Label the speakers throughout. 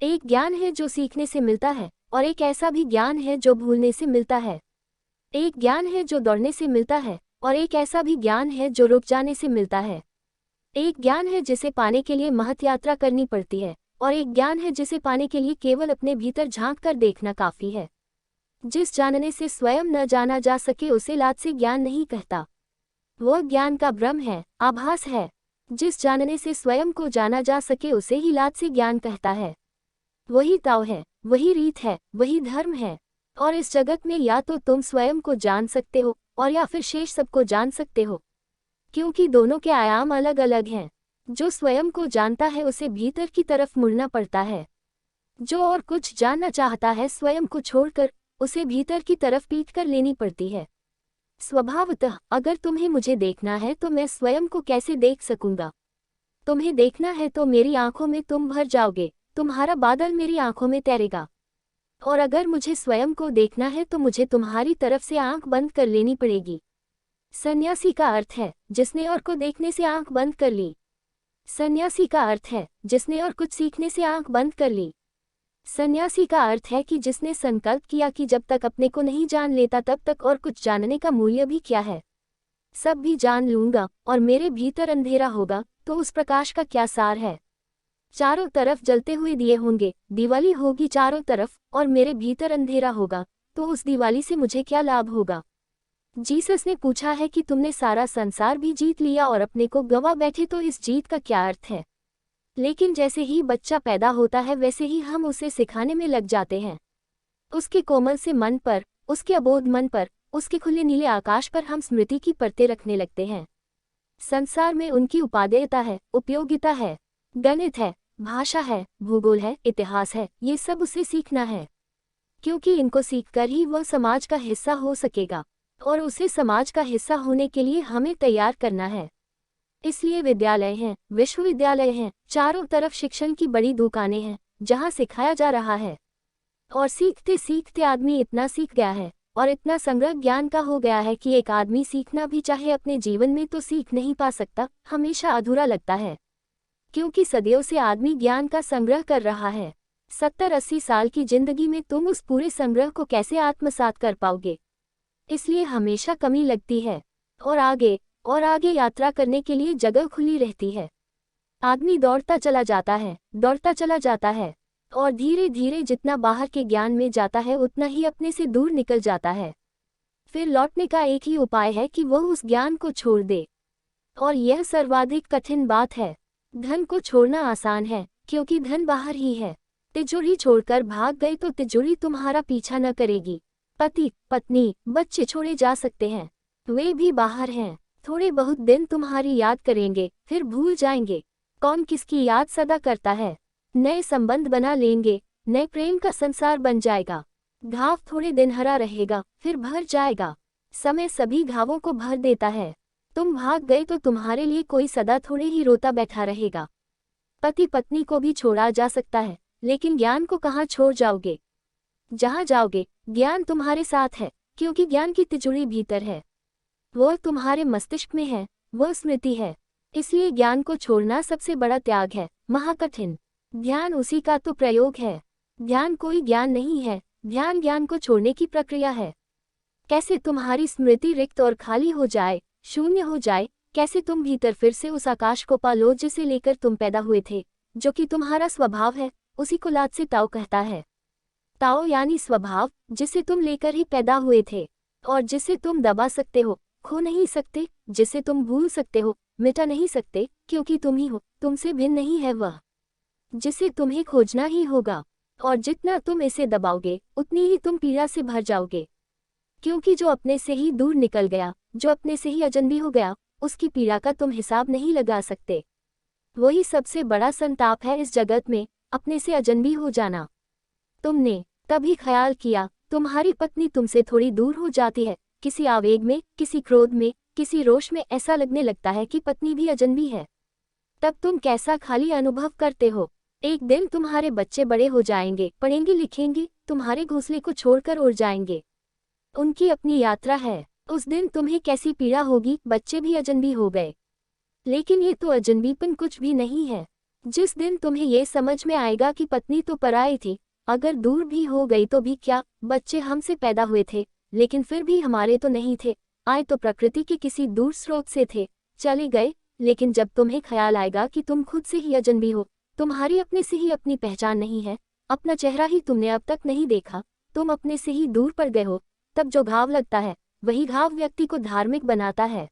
Speaker 1: एक ज्ञान है जो सीखने से मिलता है, और एक ऐसा भी ज्ञान है जो भूलने से मिलता है। एक ज्ञान है जो दौड़ने से मिलता है, और एक ऐसा भी ज्ञान है जो रुक जाने से मिलता है। एक ज्ञान है जिसे पाने के लिए महत यात्रा करनी पड़ती है, और एक ज्ञान है जिसे पाने के लिए केवल अपने भीतर झांक कर देखना काफी है। जिस जानने से स्वयं न जाना जा सके उसे लाद से ज्ञान नहीं कहता। वह ज्ञान का भ्रम है, आभास है। जिस जानने से स्वयं को जाना जा सके उसे ही लाद से ज्ञान कहता है। वही ताव है, वही रीत है, वही धर्म है। और इस जगत में या तो तुम स्वयं को जान सकते हो और या फिर शेष सबको जान सकते हो, क्योंकि दोनों के आयाम अलग अलग हैं। जो स्वयं को जानता है उसे भीतर की तरफ मुड़ना पड़ता है। जो और कुछ जानना चाहता है स्वयं को छोड़कर, उसे भीतर की तरफ पीट कर लेनी पड़ती है। स्वभावतः अगर तुम्हें मुझे देखना है तो मैं स्वयं को कैसे देख सकूंगा? तुम्हें देखना है तो मेरी आंखों में तुम भर जाओगे, तुम्हारा बादल मेरी आंखों में तैरेगा। और अगर मुझे स्वयं को देखना है तो मुझे तुम्हारी तरफ से आंख बंद कर लेनी पड़ेगी। सन्यासी का अर्थ है जिसने और को देखने से आंख बंद कर ली। सन्यासी का अर्थ है जिसने और कुछ सीखने से आंख बंद कर ली। सन्यासी का अर्थ है कि जिसने संकल्प किया कि जब तक अपने को नहीं जान लेता तब तक और कुछ जानने का मूल्य भी क्या है। सब भी जान लूंगा और मेरे भीतर अंधेरा होगा तो उस प्रकाश का क्या सार है? चारों तरफ जलते हुए दिए होंगे, दिवाली होगी चारों तरफ और मेरे भीतर अंधेरा होगा, तो उस दिवाली से मुझे क्या लाभ होगा? जीसस ने पूछा है कि तुमने सारा संसार भी जीत लिया और अपने को गवा बैठे, तो इस जीत का क्या अर्थ है? लेकिन जैसे ही बच्चा पैदा होता है वैसे ही हम उसे सिखाने में लग जाते हैं। उसके कोमल से मन पर, उसके अबोध मन पर, उसके खुले नीले आकाश पर हम स्मृति की परतें रखने लगते हैं। संसार में उनकी उपादेयता है, उपयोगिता है, गणित है, भाषा है, भूगोल है, इतिहास है, ये सब उसे सीखना है। क्योंकि इनको सीखकर ही वह समाज का हिस्सा हो सकेगा, और उसे समाज का हिस्सा होने के लिए हमें तैयार करना है। इसलिए विद्यालय हैं, विश्वविद्यालय हैं, चारों तरफ शिक्षण की बड़ी दुकानें हैं जहाँ सिखाया जा रहा है। और सीखते सीखते आदमी इतना सीख गया है और इतना संग्रह ज्ञान का हो गया है कि एक आदमी सीखना भी चाहे अपने जीवन में तो सीख नहीं पा सकता, हमेशा अधूरा लगता है। क्योंकि सदियों से आदमी ज्ञान का संग्रह कर रहा है। 70-80 साल की जिंदगी में तुम उस पूरे संग्रह को कैसे आत्मसात कर पाओगे? इसलिए हमेशा कमी लगती है और आगे यात्रा करने के लिए जगह खुली रहती है। आदमी दौड़ता चला जाता है, दौड़ता चला जाता है, और धीरे धीरे जितना बाहर के ज्ञान में जाता है उतना ही अपने से दूर निकल जाता है। फिर लौटने का एक ही उपाय है कि वह उस ज्ञान को छोड़ दे, और यह सर्वाधिक कठिन बात है। धन को छोड़ना आसान है क्योंकि धन बाहर ही है। तिजोरी छोड़कर भाग गए तो तिजोरी तुम्हारा पीछा न करेगी। पति, पत्नी, बच्चे छोड़े जा सकते हैं, वे भी बाहर हैं। थोड़े बहुत दिन तुम्हारी याद करेंगे, फिर भूल जाएंगे। कौन किसकी याद सदा करता है? नए संबंध बना लेंगे, नए प्रेम का संसार बन जाएगा। घाव थोड़े दिन हरा रहेगा, फिर भर जाएगा। समय सभी घावों को भर देता है। तुम भाग गए तो तुम्हारे लिए कोई सदा थोड़े ही रोता बैठा रहेगा। पति पत्नी को भी छोड़ा जा सकता है, लेकिन ज्ञान को कहाँ छोड़ जाओगे? जहाँ जाओगे ज्ञान तुम्हारे साथ है, क्योंकि ज्ञान की तिजोरी भीतर है। वह तुम्हारे मस्तिष्क में है, वह स्मृति है। इसलिए ज्ञान को छोड़ना सबसे बड़ा त्याग है, महाकठिन। ध्यान उसी का तो प्रयोग है। ध्यान कोई ज्ञान नहीं है, ध्यान ज्ञान को छोड़ने की प्रक्रिया है। कैसे तुम्हारी स्मृति रिक्त और खाली हो जाए, शून्य हो जाए, कैसे तुम भीतर फिर से उस आकाश को पालो जिसे लेकर तुम पैदा हुए थे, जो कि तुम्हारा स्वभाव है, उसी को लाद से ताओ कहता है। ताओ यानी स्वभाव, जिसे तुम लेकर ही पैदा हुए थे और जिसे तुम दबा सकते हो, खो नहीं सकते, जिसे तुम भूल सकते हो, मिटा नहीं सकते, क्योंकि तुम ही हो, तुमसे भिन्न नहीं है वह, जिसे तुम्हें खोजना ही होगा। और जितना तुम इसे दबाओगे उतनी ही तुम पीड़ा से भर जाओगे, क्योंकि जो अपने से ही दूर निकल गया, जो अपने से ही अजनबी हो गया, उसकी पीड़ा का तुम हिसाब नहीं लगा सकते। वही सबसे बड़ा संताप है इस जगत में, अपने से अजनबी हो जाना। तुमने कभी ख्याल किया तुम्हारी पत्नी तुमसे थोड़ी दूर हो जाती है, किसी आवेग में, किसी क्रोध में, किसी रोष में ऐसा लगने लगता है कि पत्नी भी अजनबी है, तब तुम कैसा खाली अनुभव करते हो। एक दिन तुम्हारे बच्चे बड़े हो जाएंगे, पढ़ेंगे लिखेंगे, तुम्हारे घोंसले को छोड़कर उड़ जाएंगे। उनकी अपनी यात्रा है। उस दिन तुम्हें कैसी पीड़ा होगी, बच्चे भी अजनबी हो गए। लेकिन ये तो अजनबीपन कुछ भी नहीं है। जिस दिन तुम्हें ये समझ में आएगा कि पत्नी तो पराई थी, अगर दूर भी हो गई तो भी क्या, बच्चे हमसे पैदा हुए थे लेकिन फिर भी हमारे तो नहीं थे, आए तो प्रकृति के किसी दूर स्रोत से थे, चले गए। लेकिन जब तुम्हें ख्याल आएगा कि तुम खुद से ही अजनबी हो, तुम्हारी अपने से ही अपनी पहचान नहीं है, अपना चेहरा ही तुमने अब तक नहीं देखा, तुम अपने से ही दूर पड़ गए हो, तब जो घाव लगता है वही घाव व्यक्ति को धार्मिक बनाता है।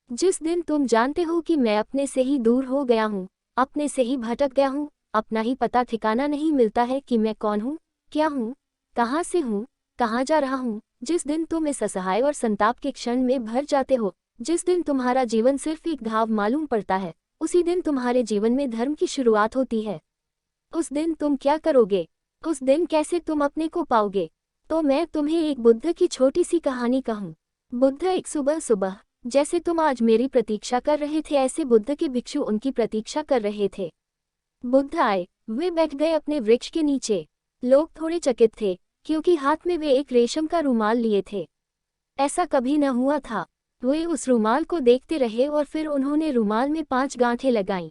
Speaker 1: जिस दिन तुम जानते हो कि मैं अपने से ही दूर हो गया हूँ, अपने से ही भटक गया हूँ, अपना ही पता ठिकाना नहीं मिलता है कि मैं कौन हूँ, क्या हूँ, कहाँ से हूँ, कहाँ जा रहा हूँ, जिस दिन तुम इस असहाय और संताप के क्षण में भर जाते हो, जिस दिन तुम्हारा जीवन सिर्फ एक घाव मालूम पड़ता है, उसी दिन तुम्हारे जीवन में धर्म की शुरुआत होती है। उस दिन तुम क्या करोगे, उस दिन कैसे तुम अपने को पाओगे? तो मैं तुम्हें एक बुद्ध की छोटी सी कहानी कहूँ। बुद्ध एक सुबह सुबह, जैसे तुम आज मेरी प्रतीक्षा कर रहे थे ऐसे बुद्ध के भिक्षु उनकी प्रतीक्षा कर रहे थे। बुद्ध आए, वे बैठ गए अपने वृक्ष के नीचे। लोग थोड़े चकित थे, क्योंकि हाथ में वे एक रेशम का रुमाल लिए थे। ऐसा कभी न हुआ था। वे उस रुमाल को देखते रहे और फिर उन्होंने रुमाल में 5 गांठें लगाईं।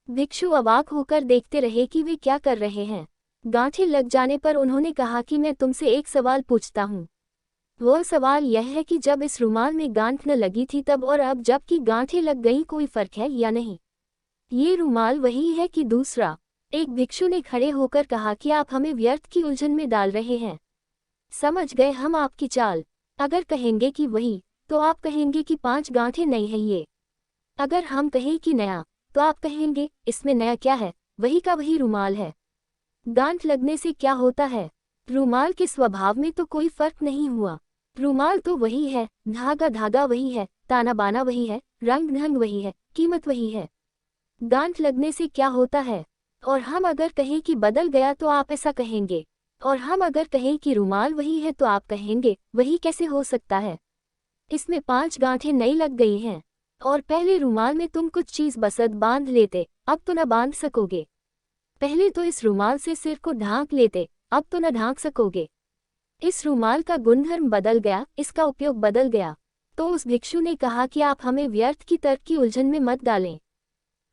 Speaker 1: भिक्षु अवाक होकर देखते रहे कि वे क्या कर रहे हैं। गांठें लग जाने पर उन्होंने कहा कि मैं तुमसे एक सवाल पूछता हूँ। वह सवाल यह है कि जब इस रुमाल में गांठ न लगी थी तब और अब जबकि गांठें लग गईं कोई फर्क है या नहीं? ये रुमाल वही है कि दूसरा? एक भिक्षु ने खड़े होकर कहा कि आप हमें व्यर्थ की उलझन में डाल रहे हैं। समझ गए हम आपकी चाल। अगर कहेंगे कि वही, तो आप कहेंगे कि 5 गांठें नई है ये। अगर हम कहें कि नया, तो आप कहेंगे इसमें नया क्या है, वही का वही रुमाल है। गांठ लगने से क्या होता है? रुमाल के स्वभाव में तो कोई फर्क नहीं हुआ। रुमाल तो वही है, धागा धागा वही है, ताना बाना वही है, रंग ढंग वही है, कीमत वही है। गांठ लगने से क्या होता है? और हम अगर कहें कि बदल गया तो आप ऐसा कहेंगे, और हम अगर कहें कि रुमाल वही है तो आप कहेंगे वही कैसे हो सकता है? इसमें 5 गांठें नई लग गई हैं, और पहले रुमाल में तुम कुछ चीज बसद बांध लेते, अब तो न बांध सकोगे। पहले तो इस रुमाल से सिर को ढांक लेते, अब तो न ढांक सकोगे। इस रुमाल का गुणधर्म बदल गया, इसका उपयोग बदल गया। तो उस भिक्षु ने कहा कि आप हमें व्यर्थ की तर्क की उलझन में मत डालें।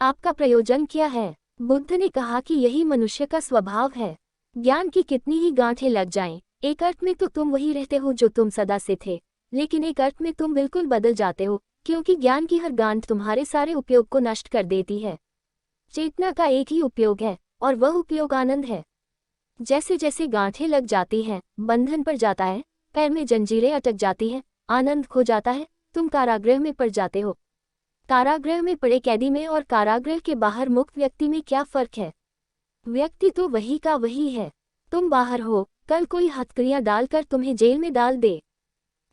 Speaker 1: आपका प्रयोजन क्या है? बुद्ध ने कहा कि यही मनुष्य का स्वभाव है। ज्ञान की कितनी ही गांठें लग जाएं, एक अर्थ में तो तुम वही रहते हो जो तुम सदा से थे, लेकिन एक अर्थ में तुम बिल्कुल बदल जाते हो, क्योंकि ज्ञान की हर गांठ तुम्हारे सारे उपयोग को नष्ट कर देती है। चेतना का एक ही उपयोग है, और वह उपयोग आनंद है। जैसे जैसे गांठें लग जाती हैं, बंधन पड़ जाता है, पैर में जंजीरें अटक जाती हैं, आनंद खो जाता है, तुम कारागृह में पड़ जाते हो। कारागृह में पड़े कैदी में और कारागृह के बाहर मुक्त व्यक्ति में क्या फर्क है? व्यक्ति तो वही का वही है। तुम बाहर हो, कल कोई हथकड़ियां डालकर तुम्हें जेल में डाल दे,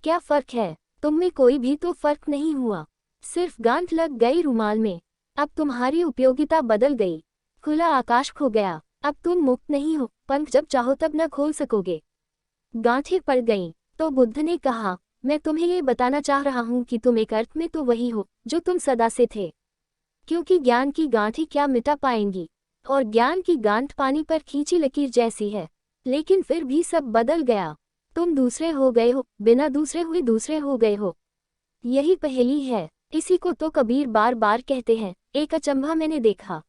Speaker 1: क्या फर्क है? तुम में कोई भी तो फर्क नहीं हुआ, सिर्फ गांठ लग गई रुमाल में। अब तुम्हारी उपयोगिता बदल गई, खुला आकाश खो गया, अब तुम मुक्त नहीं हो, पंख जब चाहो तब न खोल सकोगे। गांठें पड़ गईं, तो बुद्ध ने कहा, मैं तुम्हें ये बताना चाह रहा हूँ कि तुम एक अर्थ में तो वही हो जो तुम सदा से थे, क्योंकि ज्ञान की गांठें क्या मिटा पाएंगी, और ज्ञान की गांठ पानी पर खींची लकीर जैसी है। लेकिन फिर भी सब बदल गया, तुम दूसरे हो गए हो, बिना दूसरे हुए दूसरे हो गए हो। यही पहेली है, इसी को तो कबीर बार बार कहते हैं। एक अचंभा मैंने देखा,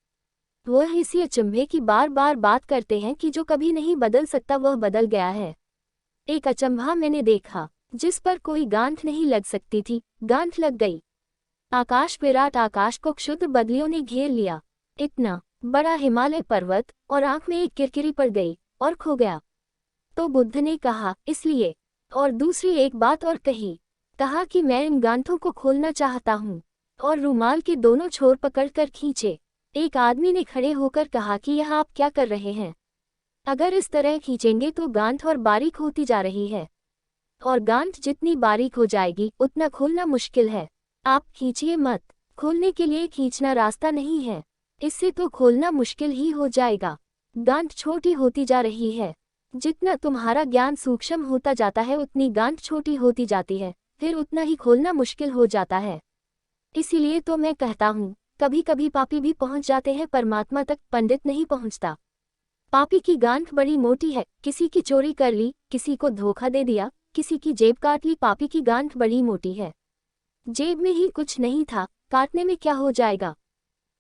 Speaker 1: वह इसी अचंभे की बार बार बात करते हैं कि जो कभी नहीं बदल सकता वह बदल गया है। एक अचंभा मैंने देखा, जिस पर कोई गांठ नहीं लग सकती थी, गांठ लग गई। आकाश विराट आकाश को क्षुद्र बदलियों ने घेर लिया, इतना बड़ा हिमालय पर्वत, और आंख में एक किरकिरी पड़ गई और खो गया। तो बुद्ध ने कहा इसलिए, और दूसरी एक बात और कही, कहा कि मैं इन गांठों को खोलना चाहता हूँ, और रुमाल के दोनों छोर पकड़कर खींचे। एक आदमी ने खड़े होकर कहा कि यह आप क्या कर रहे हैं? अगर इस तरह खींचेंगे तो गांठ और बारीक होती जा रही है, और गांठ जितनी बारीक हो जाएगी उतना खोलना मुश्किल है। आप खींचिए मत, खोलने के लिए खींचना रास्ता नहीं है, इससे तो खोलना मुश्किल ही हो जाएगा। गांठ छोटी होती जा रही है, जितना तुम्हारा ज्ञान सूक्ष्म होता जाता है उतनी गांठ छोटी होती जाती है, फिर उतना ही खोलना मुश्किल हो जाता है। इसीलिए तो मैं कहता हूँ, कभी कभी पापी भी पहुँच जाते हैं परमात्मा तक, पंडित नहीं पहुँचता। पापी की गांठ बड़ी मोटी है, किसी की चोरी कर ली, किसी को धोखा दे दिया, किसी की जेब काट ली, पापी की गांठ बड़ी मोटी है। जेब में ही कुछ नहीं था, काटने में क्या हो जाएगा?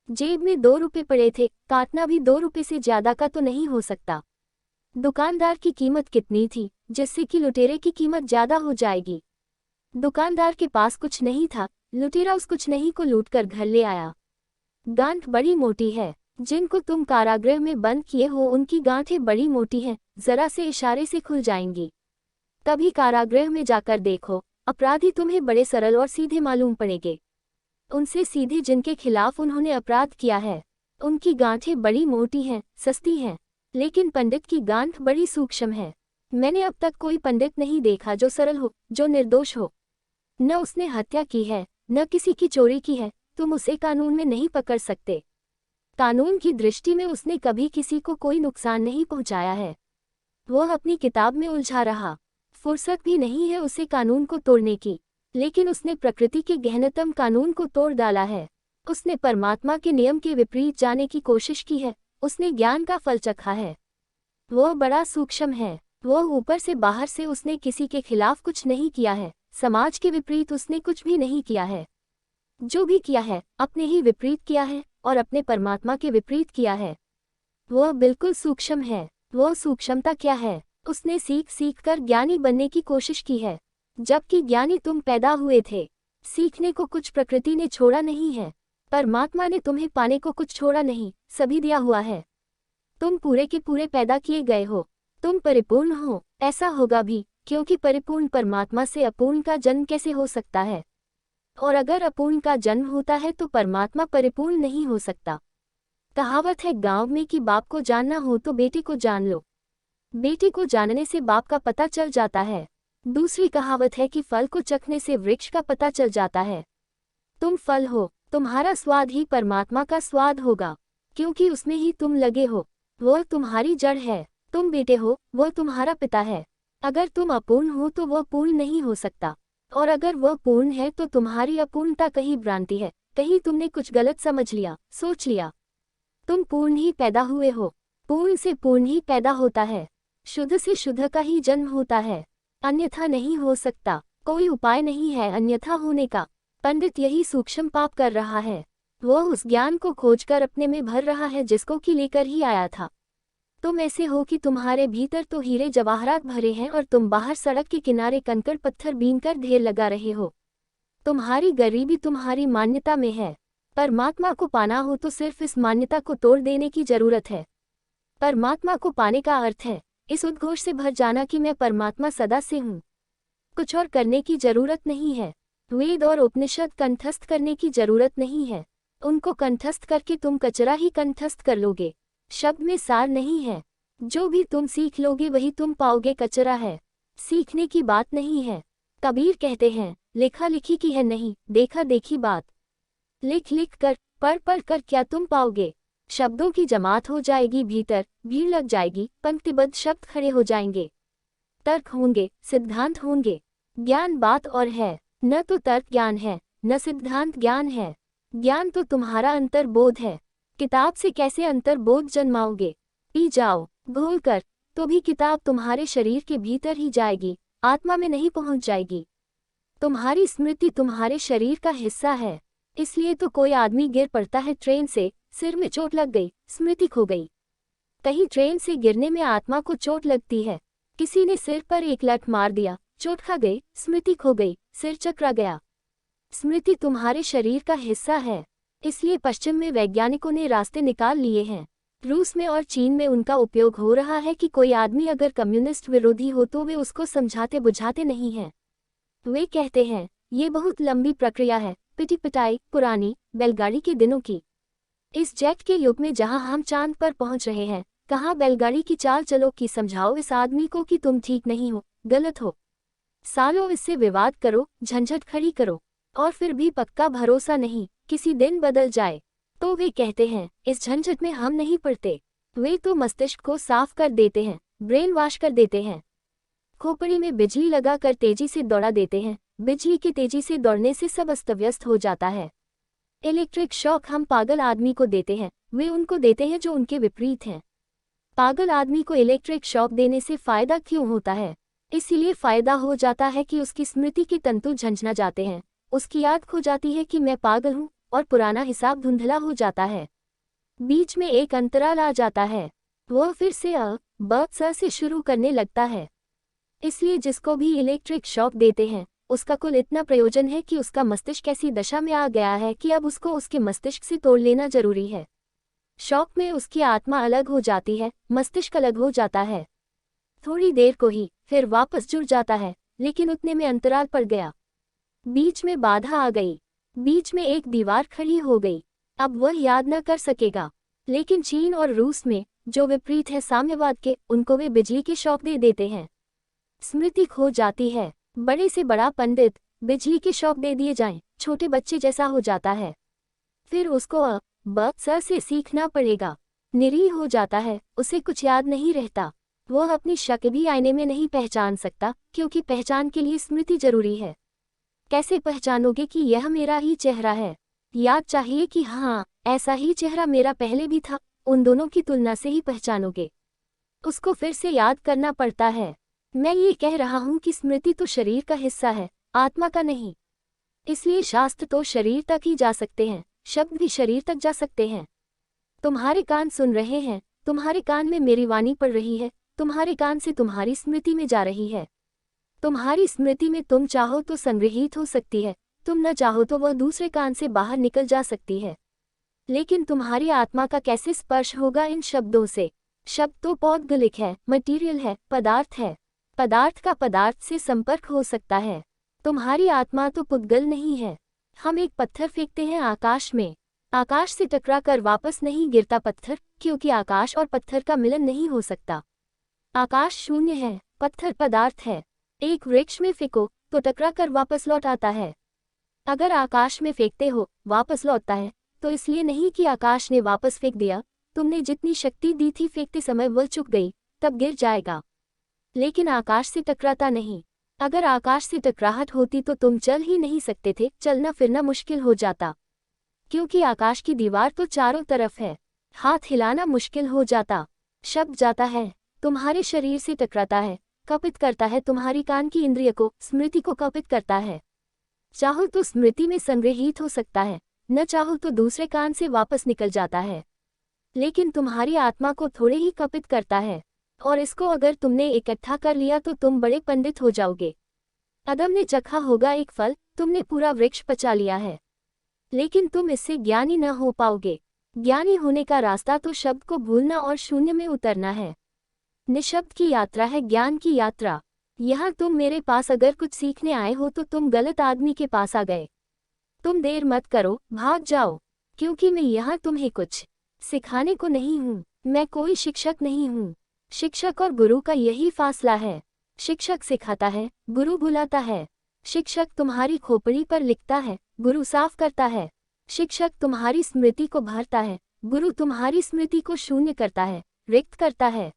Speaker 1: जेब में 2 रुपए पड़े थे, काटना भी 2 रुपए से ज्यादा का तो नहीं हो सकता। दुकानदार की कीमत कितनी थी जिससे कि लुटेरे की कीमत ज्यादा हो जाएगी? दुकानदार के पास कुछ नहीं था, लुटेरा उस कुछ नहीं को लूट कर घर ले आया। गांठ बड़ी मोटी है। जिनको तुम कारागृह में बंद किए हो उनकी गांठें बड़ी मोटी हैं, जरा से इशारे से खुल जाएंगी। कभी कारागृह में जाकर देखो, अपराधी तुम्हें बड़े सरल और सीधे मालूम पड़ेंगे। उनसे सीधे जिनके खिलाफ उन्होंने अपराध किया है, उनकी गांठें बड़ी मोटी हैं, सस्ती हैं। लेकिन पंडित की गांठ बड़ी सूक्ष्म है। मैंने अब तक कोई पंडित नहीं देखा जो सरल हो, जो निर्दोष हो। न उसने हत्या की है, न किसी की चोरी की है, तुम उसे कानून में नहीं पकड़ सकते। कानून की दृष्टि में उसने कभी किसी को कोई नुकसान नहीं पहुंचाया है। वह अपनी किताब में उलझा रहा, फुर्सत भी नहीं है उसे कानून को तोड़ने की। लेकिन उसने प्रकृति के गहनतम कानून को तोड़ डाला है। उसने परमात्मा के नियम के विपरीत जाने की कोशिश की है, उसने ज्ञान का फल चखा है। वह बड़ा सूक्ष्म है। वह ऊपर से बाहर से उसने किसी के खिलाफ कुछ नहीं किया है, समाज के विपरीत उसने कुछ भी नहीं किया है। जो भी किया है अपने ही विपरीत किया है और अपने परमात्मा के विपरीत किया है। वह बिल्कुल सूक्ष्म है। वह सूक्ष्मता क्या है? उसने सीख सीख कर ज्ञानी बनने की कोशिश की है, जबकि ज्ञानी तुम पैदा हुए थे। सीखने को कुछ प्रकृति ने छोड़ा नहीं है, परमात्मा ने तुम्हें पाने को कुछ छोड़ा नहीं, सभी दिया हुआ है। तुम पूरे के पूरे पैदा किए गए हो, तुम परिपूर्ण हो। ऐसा होगा भी, क्योंकि परिपूर्ण परमात्मा से अपूर्ण का जन्म कैसे हो सकता है? और अगर अपूर्ण का जन्म होता है तो परमात्मा परिपूर्ण नहीं हो सकता। कहावत है गांव में कि बाप को जानना हो तो बेटे को जान लो। बेटे को जानने से बाप का पता चल जाता है। दूसरी कहावत है कि फल को चखने से वृक्ष का पता चल जाता है। तुम फल हो, तुम्हारा स्वाद ही परमात्मा का स्वाद होगा, क्योंकि उसमें ही तुम लगे हो। वह तुम्हारी जड़ है। तुम बेटे हो, वह तुम्हारा पिता है। अगर तुम अपूर्ण हो तो वह पूर्ण नहीं हो सकता, और अगर वह पूर्ण है तो तुम्हारी अपूर्णता कहीं भ्रांति है, कहीं तुमने कुछ गलत समझ लिया, सोच लिया। तुम पूर्ण ही पैदा हुए हो। पूर्ण से पूर्ण ही पैदा होता है, शुद्ध से शुद्ध का ही जन्म होता है, अन्यथा नहीं हो सकता। कोई उपाय नहीं है अन्यथा होने का। पंडित यही सूक्ष्म पाप कर रहा है। वह उस ज्ञान को खोजकर अपने में भर रहा है जिसको कि लेकर ही आया था। तुम ऐसे हो कि तुम्हारे भीतर तो हीरे जवाहरात भरे हैं और तुम बाहर सड़क के किनारे कंकड़ पत्थर बीनकर ढेर लगा रहे हो। तुम्हारी गरीबी तुम्हारी मान्यता में है। परमात्मा को पाना हो तो सिर्फ इस मान्यता को तोड़ देने की जरूरत है। परमात्मा को पाने का अर्थ है इस उद्घोष से भर जाना कि मैं परमात्मा सदा से हूँ। कुछ और करने की जरूरत नहीं है। वेद और उपनिषद कंठस्थ करने की जरूरत नहीं है। उनको कंठस्थ करके तुम कचरा ही कंठस्थ कर लोगे। शब्द में सार नहीं है। जो भी तुम सीख लोगे वही तुम पाओगे, कचरा है, सीखने की बात नहीं है। कबीर कहते हैं लिखा लिखी की है नहीं, देखा देखी बात। लिख लिख कर, पढ़ पढ़ कर क्या तुम पाओगे? शब्दों की जमात हो जाएगी, भीतर भीड़ लग जाएगी, पंक्तिबद्ध शब्द खड़े हो जाएंगे, तर्क होंगे, सिद्धांत होंगे। ज्ञान बात और है, न तो तर्क ज्ञान है न सिद्धांत ज्ञान है। ज्ञान तो तुम्हारा अंतर्बोध है। किताब से कैसे अंतर्बोध जन्माओगे? पी जाओ घोल कर, तो भी किताब तुम्हारे शरीर के भीतर ही जाएगी, आत्मा में नहीं पहुंच जाएगी। तुम्हारी स्मृति तुम्हारे शरीर का हिस्सा है। इसलिए तो कोई आदमी गिर पड़ता है ट्रेन से, सिर में चोट लग गई, स्मृति खो गई। कहीं ट्रेन से गिरने में आत्मा को चोट लगती है। किसी ने सिर पर एक लत मार दिया, चोट खा गई, स्मृति खो गई, सिर चकरा गया। स्मृति तुम्हारे शरीर का हिस्सा है। इसलिए पश्चिम में वैज्ञानिकों ने रास्ते निकाल लिए हैं। रूस में और चीन में उनका उपयोग हो रहा है कि कोई आदमी अगर कम्युनिस्ट विरोधी हो तो वे उसको समझाते बुझाते नहीं हैं। वे कहते हैं ये बहुत लंबी प्रक्रिया है, पिटी पिटाई पुरानी बैलगाड़ी के दिनों की। इस जेट के युग में जहां हम चांद पर पहुंच रहे हैं, कहाँ बैलगाड़ी की चाल चलो कि समझाओ इस आदमी को कि तुम ठीक नहीं हो, गलत हो। सालों इससे विवाद करो, झंझट खड़ी करो, और फिर भी पक्का भरोसा नहीं, किसी दिन बदल जाए। तो वे कहते हैं इस झंझट में हम नहीं पड़ते। वे तो मस्तिष्क को साफ कर देते हैं, ब्रेन वॉश कर देते हैं। खोपड़ी में बिजली लगाकर तेजी से दौड़ा देते हैं। बिजली के तेजी से दौड़ने से सब अस्त व्यस्त हो जाता है। इलेक्ट्रिक शॉक हम पागल आदमी को देते हैं, वे उनको देते हैं जो उनके विपरीत हैं। पागल आदमी को इलेक्ट्रिक शॉक देने से फायदा क्यों होता है? इसीलिए फायदा हो जाता है कि उसकी स्मृति के तंतु झंझना जाते हैं, उसकी याद खो जाती है कि मैं पागल हूँ और पुराना हिसाब धुंधला हो जाता है। बीच में एक अंतराल आ जाता है, वह फिर से ब स से शुरू करने लगता है। इसलिए जिसको भी इलेक्ट्रिक शॉक देते हैं उसका कुल इतना प्रयोजन है कि उसका मस्तिष्क ऐसी दशा में आ गया है कि अब उसको उसके मस्तिष्क से तोड़ लेना जरूरी है। शॉक में उसकी आत्मा अलग हो जाती है, मस्तिष्क अलग हो जाता है, थोड़ी देर को ही, फिर वापस जुड़ जाता है, लेकिन उतने में अंतराल पड़ गया। बीच में बाधा आ गई, बीच में एक दीवार खड़ी हो गई। अब वह याद न कर सकेगा। लेकिन चीन और रूस में जो विपरीत है साम्यवाद के, उनको वे बिजली के शॉक दे देते हैं, स्मृति खो जाती है। बड़े से बड़ा पंडित बिजली के शॉक दे दिए जाएं, छोटे बच्चे जैसा हो जाता है। फिर उसको ब स से सीखना पड़ेगा, निरीह हो जाता है, उसे कुछ याद नहीं रहता। वह अपनी शक्ल भी आईने में नहीं पहचान सकता, क्योंकि पहचान के लिए स्मृति जरूरी है। कैसे पहचानोगे कि यह मेरा ही चेहरा है? याद चाहिए कि हाँ, ऐसा ही चेहरा मेरा पहले भी था। उन दोनों की तुलना से ही पहचानोगे। उसको फिर से याद करना पड़ता है। मैं ये कह रहा हूँ कि स्मृति तो शरीर का हिस्सा है, आत्मा का नहीं। इसलिए शास्त्र तो शरीर तक ही जा सकते हैं, शब्द भी शरीर तक जा सकते हैं। तुम्हारे कान सुन रहे हैं, तुम्हारे कान में मेरी वाणी पड़ रही है, तुम्हारे कान से तुम्हारी स्मृति में जा रही है। तुम्हारी स्मृति में तुम चाहो तो संग्रहित हो सकती है, तुम न चाहो तो वह दूसरे कान से बाहर निकल जा सकती है। लेकिन तुम्हारी आत्मा का कैसे स्पर्श होगा इन शब्दों से? शब्द तो पौद्गलिक है, मटीरियल है, पदार्थ है। पदार्थ का पदार्थ से संपर्क हो सकता है। तुम्हारी आत्मा तो पुद्गल नहीं है। हम एक पत्थर फेंकते हैं आकाश में, आकाश से टकराकर वापस नहीं गिरता पत्थर, क्योंकि आकाश और पत्थर का मिलन नहीं हो सकता। आकाश शून्य है, पत्थर पदार्थ है। एक वृक्ष में फेंको तो टकराकर वापस लौट आता है। अगर आकाश में फेंकते हो वापस लौटता है, तो इसलिए नहीं कि आकाश ने वापस फेंक दिया, तुमने जितनी शक्ति दी थी फेंकते समय वह चुक गई, तब गिर जाएगा। लेकिन आकाश से टकराता नहीं। अगर आकाश से टकराहट होती तो तुम चल ही नहीं सकते थे, चलना फिरना मुश्किल हो जाता, क्योंकि आकाश की दीवार तो चारों तरफ है। हाथ हिलाना मुश्किल हो जाता। शब्द जाता है, तुम्हारे शरीर से टकराता है, कपित करता है, तुम्हारी कान की इंद्रिय को, स्मृति को कपित करता है। चाहो तो स्मृति में संग्रहित हो सकता है, न चाहो तो दूसरे कान से वापस निकल जाता है। लेकिन तुम्हारी आत्मा को थोड़े ही कपित करता है, और इसको अगर तुमने इकट्ठा कर लिया तो तुम बड़े पंडित हो जाओगे। अदम ने चखा होगा एक फल, तुमने पूरा वृक्ष पचा लिया है, लेकिन तुम इससे ज्ञानी न हो पाओगे। ज्ञानी होने का रास्ता तो शब्द को भूलना और शून्य में उतरना है। निशब्द की यात्रा है ज्ञान की यात्रा। यहाँ तुम मेरे पास अगर कुछ सीखने आए हो तो तुम गलत आदमी के पास आ गए। तुम देर मत करो, भाग जाओ, क्योंकि मैं यहाँ तुम्हें कुछ सिखाने को नहीं हूँ। मैं कोई शिक्षक नहीं हूँ। शिक्षक और गुरु का यही फासला है। शिक्षक सिखाता है, गुरु बुलाता है। शिक्षक तुम्हारी खोपड़ी पर लिखता है, गुरु साफ करता है। शिक्षक तुम्हारी स्मृति को भरता है, गुरु तुम्हारी स्मृति को शून्य करता है, रिक्त करता है।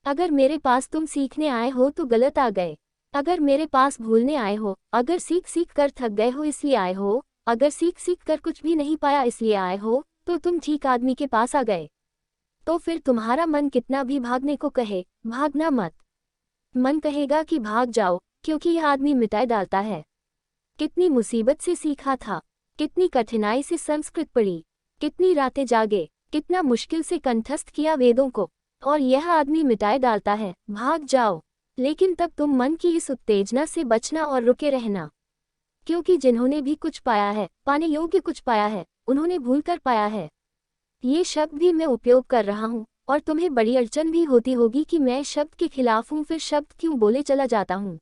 Speaker 1: अगर मेरे पास तुम सीखने आए हो तो गलत आ गए। अगर मेरे पास भूलने आए हो, अगर सीख सीख कर थक गए हो इसलिए आए हो, अगर सीख सीख कर कुछ भी नहीं पाया इसलिए आए हो, तो तुम ठीक आदमी के पास आ गए। तो फिर तुम्हारा मन कितना भी भागने को कहे, भागना मत। मन कहेगा कि भाग जाओ, क्योंकि यह आदमी मिटाए डालता है। कितनी मुसीबत से सीखा था, कितनी कठिनाई से संस्कृत पढ़ी, कितनी रातें जागे, कितना मुश्किल से कंठस्थ किया वेदों को, और यह आदमी मिटाए डालता है, भाग जाओ। लेकिन तब तुम मन की इस उत्तेजना से बचना और रुके रहना, क्योंकि जिन्होंने भी कुछ पाया है, पाने योग्य कुछ पाया है, उन्होंने भूल कर पाया है। ये शब्द भी मैं उपयोग कर रहा हूँ, और तुम्हें बड़ी अड़चन भी होती होगी कि मैं शब्द के खिलाफ हूँ, फिर शब्द क्यों बोले चला जाता हूँ।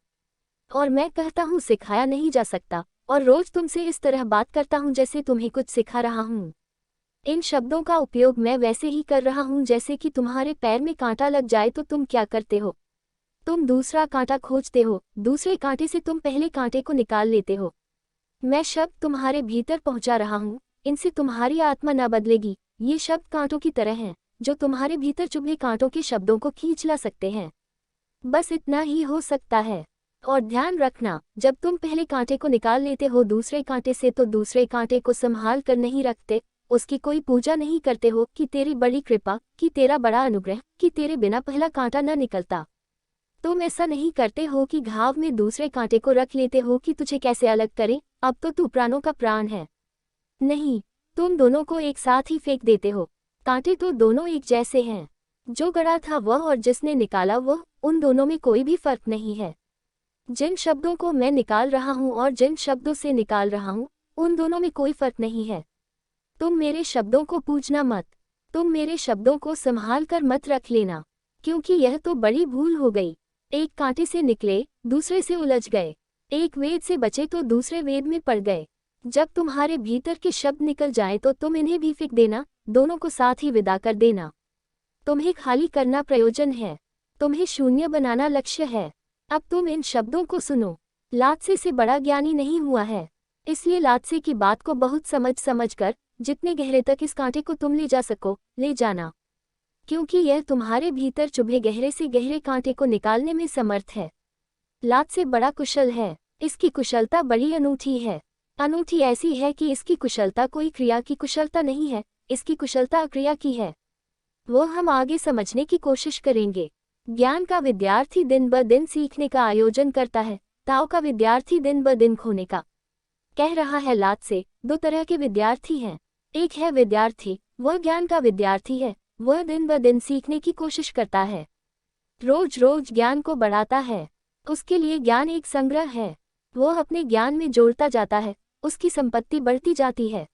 Speaker 1: और मैं कहता हूँ सिखाया नहीं जा सकता, और रोज तुमसे इस तरह बात करता हूँ जैसे तुम्हें कुछ सिखा रहा हूँ। इन शब्दों का उपयोग मैं वैसे ही कर रहा हूँ जैसे कि तुम्हारे पैर में कांटा लग जाए तो तुम क्या करते हो? तुम दूसरा कांटा खोजते हो, दूसरे कांटे से तुम पहले कांटे को निकाल लेते हो। मैं शब्द तुम्हारे भीतर पहुँचा रहा हूँ, इनसे तुम्हारी आत्मा न बदलेगी। ये शब्द कांटों की तरह हैं, जो तुम्हारे भीतर चुभे कांटों के शब्दों को खींच ला सकते हैं। बस इतना ही हो सकता है। और ध्यान रखना, जब तुम पहले कांटे को निकाल लेते हो दूसरे कांटे से, तो दूसरे कांटे को संभाल कर नहीं रखते, उसकी कोई पूजा नहीं करते हो कि तेरी बड़ी कृपा, कि तेरा बड़ा अनुग्रह, कि तेरे बिना पहला कांटा न निकलता। तुम ऐसा नहीं करते हो कि घाव में दूसरे कांटे को रख लेते हो कि तुझे कैसे अलग करे, अब तो तू प्राणों का प्राण है। नहीं, तुम दोनों को एक साथ ही फेंक देते हो। कांटे तो दोनों एक जैसे हैं। जो गड़ा था वह और जिसने निकाला वह, उन दोनों में कोई भी फर्क नहीं है। जिन शब्दों को मैं निकाल रहा हूँ और जिन शब्दों से निकाल रहा हूँ, उन दोनों में कोई फर्क नहीं है। तुम मेरे शब्दों को पूजना मत। तुम मेरे शब्दों को संभाल कर मत रख लेना, क्योंकि यह तो बड़ी भूल हो गई। एक कांटे से निकले, दूसरे से उलझ गए। एक वेद से बचे तो दूसरे वेद में पड़ गए। जब तुम्हारे भीतर के शब्द निकल जाएं तो तुम इन्हें भी फेंक देना, दोनों को साथ ही विदा कर देना। तुम्हें खाली करना प्रयोजन है, तुम्हें शून्य बनाना लक्ष्य है। अब तुम इन शब्दों को सुनो। लात्से से बड़ा ज्ञानी नहीं हुआ है, इसलिए लात्से की बात को बहुत समझ कर जितने गहरे तक इस कांटे को तुम ले जा सको ले जाना, क्योंकि यह तुम्हारे भीतर चुभे गहरे से गहरे कांटे को निकालने में समर्थ है। लात्से बड़ा कुशल है, इसकी कुशलता बड़ी अनूठी है। अनूठी ऐसी है कि इसकी कुशलता कोई क्रिया की कुशलता नहीं है, इसकी कुशलता अक्रिया की है। वो हम आगे समझने की कोशिश करेंगे। ज्ञान का विद्यार्थी दिन ब दिन सीखने का आयोजन करता है, ताओ का विद्यार्थी दिन ब दिन खोने का। कह रहा है लात्से, दो तरह के विद्यार्थी हैं। एक है विद्यार्थी, वह ज्ञान का विद्यार्थी है, वह दिन ब दिन सीखने की कोशिश करता है, रोज रोज ज्ञान को बढ़ाता है। उसके लिए ज्ञान एक संग्रह है, वह अपने ज्ञान में जोड़ता जाता है, उसकी संपत्ति बढ़ती जाती है।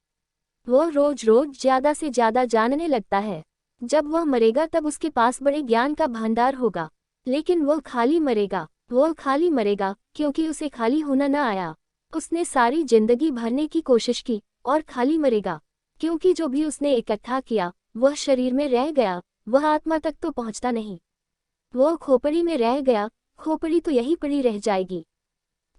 Speaker 1: वह रोज रोज ज्यादा से ज्यादा जानने लगता है। जब वह मरेगा तब उसके पास बड़े ज्ञान का भंडार होगा, लेकिन वह खाली मरेगा क्योंकि उसे खाली होना न आया। उसने सारी जिंदगी भरने की कोशिश की और खाली मरेगा, क्योंकि जो भी उसने इकट्ठा किया वह शरीर में रह गया, वह आत्मा तक तो पहुंचता नहीं। वह खोपड़ी में रह गया, खोपड़ी तो यही पड़ी रह जाएगी,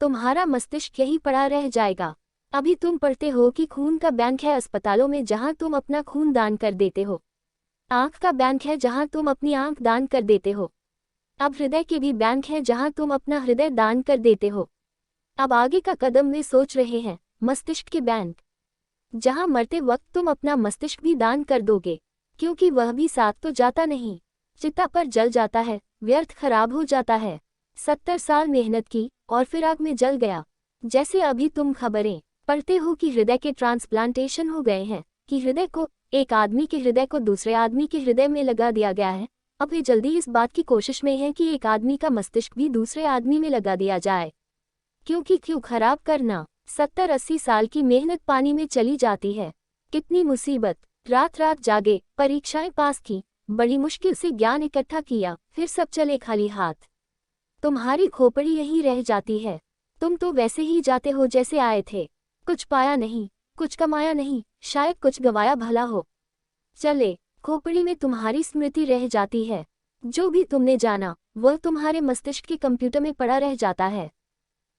Speaker 1: तुम्हारा मस्तिष्क यही पड़ा रह जाएगा। अभी तुम पढ़ते हो कि खून का बैंक है अस्पतालों में जहां तुम अपना खून दान कर देते हो। आंख का बैंक है जहां तुम अपनी आंख दान कर देते हो। अब हृदय के भी बैंक है जहां तुम अपना हृदय दान कर देते हो। अब आगे का कदम वे सोच रहे हैं, मस्तिष्क के बैंक, जहां मरते वक्त तुम अपना मस्तिष्क भी दान कर दोगे, क्योंकि वह भी साथ तो जाता नहीं, चिता पर जल जाता है, व्यर्थ खराब हो जाता है। 70 साल मेहनत की और फिर आग में जल गया। जैसे अभी तुम खबरें पढ़ते हो कि हृदय के ट्रांसप्लांटेशन हो गए हैं, कि हृदय को, एक आदमी के हृदय को दूसरे आदमी के हृदय में लगा दिया गया है। अब वे जल्दी इस बात की कोशिश में है कि एक आदमी का मस्तिष्क भी दूसरे आदमी में लगा दिया जाए, क्योंकि क्यों खराब करना। 70-80 साल की मेहनत पानी में चली जाती है। कितनी मुसीबत, रात रात जागे, परीक्षाएं पास की, बड़ी मुश्किल से ज्ञान इकट्ठा किया, फिर सब चले खाली हाथ। तुम्हारी खोपड़ी यहीं रह जाती है, तुम तो वैसे ही जाते हो जैसे आए थे। कुछ पाया नहीं, कुछ कमाया नहीं, शायद कुछ गवाया भला हो। चले, खोपड़ी में तुम्हारी स्मृति रह जाती है। जो भी तुमने जाना वह तुम्हारे मस्तिष्क के कंप्यूटर में पड़ा रह जाता है।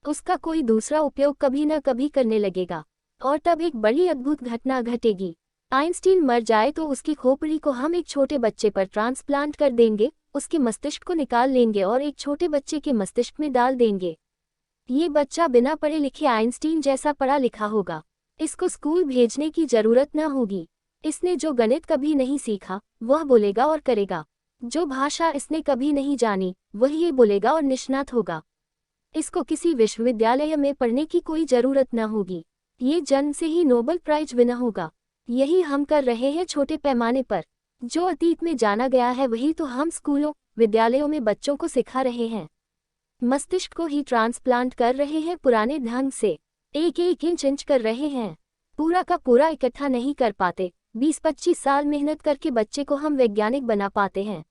Speaker 1: उसका कोई दूसरा उपयोग कभी न कभी करने लगेगा, और तब एक बड़ी अद्भुत घटना घटेगी। आइंस्टीन मर जाए तो उसकी खोपड़ी को हम एक छोटे बच्चे पर ट्रांसप्लांट कर देंगे, उसके मस्तिष्क को निकाल लेंगे और एक छोटे बच्चे के मस्तिष्क में डाल देंगे। ये बच्चा बिना पढ़े लिखे आइंस्टीन जैसा पढ़ा लिखा होगा। इसको स्कूल भेजने की जरूरत न होगी। इसने जो गणित कभी नहीं सीखा वह बोलेगा और करेगा। जो भाषा इसने कभी नहीं जानी वह ये बोलेगा और निष्णात होगा। इसको किसी विश्वविद्यालय में पढ़ने की कोई जरूरत न होगी। ये जन्म से ही नोबेल प्राइज विनर होगा। यही हम कर रहे हैं छोटे पैमाने पर। जो अतीत में जाना गया है वही तो हम स्कूलों विद्यालयों में बच्चों को सिखा रहे हैं। मस्तिष्क को ही ट्रांसप्लांट कर रहे हैं पुराने ढंग से, एक एक इंच कर रहे हैं। पूरा का पूरा इकट्ठा नहीं कर पाते। 20-25 साल मेहनत करके बच्चे को हम वैज्ञानिक बना पाते हैं।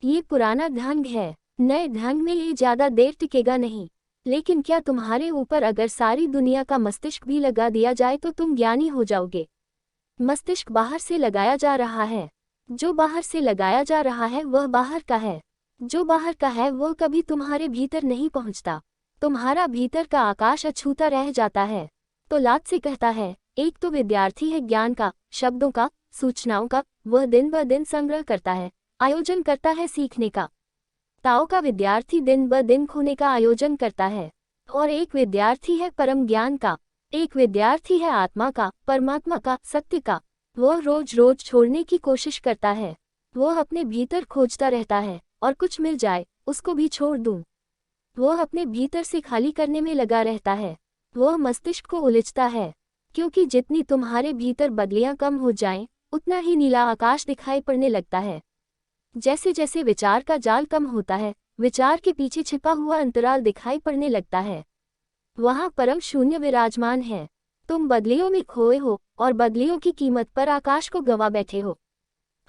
Speaker 1: ये पुराना ढंग है, नए ढंग में ये ज्यादा देर टिकेगा नहीं। लेकिन क्या तुम्हारे ऊपर अगर सारी दुनिया का मस्तिष्क भी लगा दिया जाए तो तुम ज्ञानी हो जाओगे? मस्तिष्क बाहर से लगाया जा रहा है। जो बाहर से लगाया जा रहा है वह बाहर का है। जो बाहर का है वह कभी तुम्हारे भीतर नहीं पहुंचता। तुम्हारा भीतर का आकाश अछूता रह जाता है। तो लात्से कहता है, एक तो विद्यार्थी है ज्ञान का, शब्दों का, सूचनाओं का, वह दिन ब दिन संग्रह करता है, आयोजन करता है सीखने का। ताओ का विद्यार्थी दिन ब दिन खोने का आयोजन करता है। और एक विद्यार्थी है परम ज्ञान का, एक विद्यार्थी है आत्मा का, परमात्मा का, सत्य का। वह रोज रोज छोड़ने की कोशिश करता है। वह अपने भीतर खोजता रहता है और कुछ मिल जाए उसको भी छोड़ दूं। वह अपने भीतर से खाली करने में लगा रहता है। वह मस्तिष्क को उलझता है। क्योंकि जितनी तुम्हारे भीतर बदलियां कम हो जाएं, उतना ही नीला आकाश दिखाई पड़ने लगता है। जैसे जैसे विचार का जाल कम होता है, विचार के पीछे छिपा हुआ अंतराल दिखाई पड़ने लगता है। वहां परम शून्य विराजमान है। तुम बदलियों में खोए हो और बदलियों की कीमत पर आकाश को गवा बैठे हो।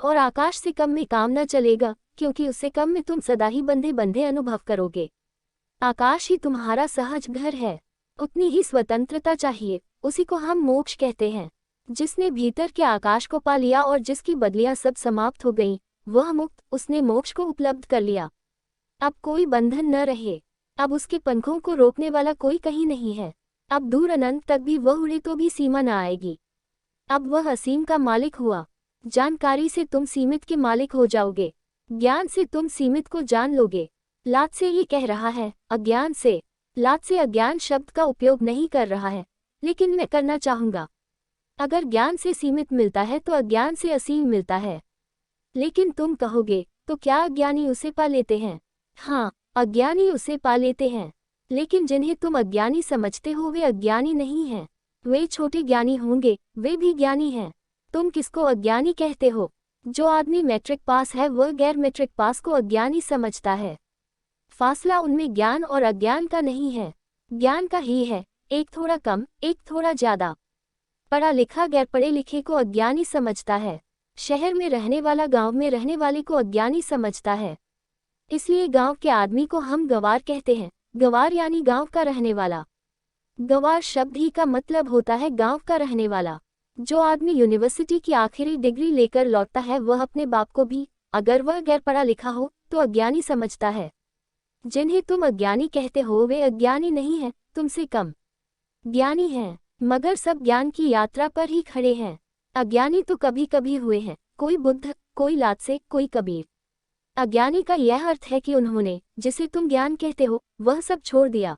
Speaker 1: और आकाश से कम में काम न चलेगा, क्योंकि उससे कम में तुम सदा ही बंधे बंधे अनुभव करोगे। आकाश ही तुम्हारा सहज घर है। उतनी ही स्वतंत्रता चाहिए, उसी को हम मोक्ष कहते हैं। जिसने भीतर के आकाश को पा लिया और जिसकी बदलियां सब समाप्त हो गईं, वह मुक्त, उसने मोक्ष को उपलब्ध कर लिया। अब कोई बंधन न रहे। अब उसके पंखों को रोकने वाला कोई कहीं नहीं है। अब दूर अनंत तक भी वह उड़े तो भी सीमा न आएगी। अब वह असीम का मालिक हुआ। जानकारी से तुम सीमित के मालिक हो जाओगे। ज्ञान से तुम सीमित को जान लोगे। लात से ये कह रहा है, अज्ञान से। लात से अज्ञान शब्द का उपयोग नहीं कर रहा है, लेकिन मैं करना चाहूंगा। अगर ज्ञान से सीमित मिलता है तो अज्ञान से असीम मिलता है। लेकिन तुम कहोगे, तो क्या अज्ञानी उसे पा लेते हैं? हाँ, अज्ञानी उसे पा लेते हैं। लेकिन जिन्हें तुम अज्ञानी समझते हो वे अज्ञानी नहीं हैं। वे छोटे ज्ञानी होंगे, वे भी ज्ञानी हैं। तुम किसको अज्ञानी कहते हो? जो आदमी मैट्रिक पास है वह गैर मैट्रिक पास को अज्ञानी समझता है। फासला उनमें ज्ञान और अज्ञान का नहीं है, ज्ञान का ही है। एक थोड़ा कम, एक थोड़ा ज्यादा। पढ़ा लिखा गैर पढ़े लिखे को अज्ञानी समझता है। शहर में रहने वाला गांव में रहने वाले को अज्ञानी समझता है। इसलिए गांव के आदमी को हम गंवार कहते हैं। गंवार यानी गांव का रहने वाला। गंवार शब्द ही का मतलब होता है गांव का रहने वाला। जो आदमी यूनिवर्सिटी की आखिरी डिग्री लेकर लौटता है वह अपने बाप को भी, अगर वह गैर पढ़ा लिखा हो, तो अज्ञानी समझता है। जिन्हें तुम अज्ञानी कहते हो वे अज्ञानी नहीं हैं, तुमसे कम ज्ञानी हैं, मगर सब ज्ञान की यात्रा पर ही खड़े हैं। अज्ञानी तो कभी कभी हुए हैं, कोई बुद्ध, कोई लात्से, कोई कबीर। अज्ञानी का यह अर्थ है कि उन्होंने, जिसे तुम ज्ञान कहते हो, वह सब छोड़ दिया।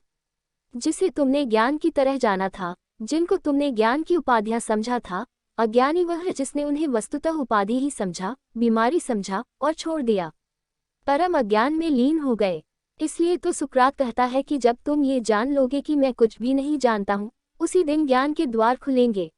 Speaker 1: जिसे तुमने ज्ञान की तरह जाना था, जिनको तुमने ज्ञान की उपाधियां समझा था, अज्ञानी वह है जिसने उन्हें वस्तुतः उपाधि ही समझा, बीमारी समझा और छोड़ दिया। परम अज्ञान में लीन हो गए। इसलिए तो सुकरात कहता है कि जब तुम ये जान लोगे कि मैं कुछ भी नहीं जानता हूँ, उसी दिन ज्ञान के द्वार खुलेंगे।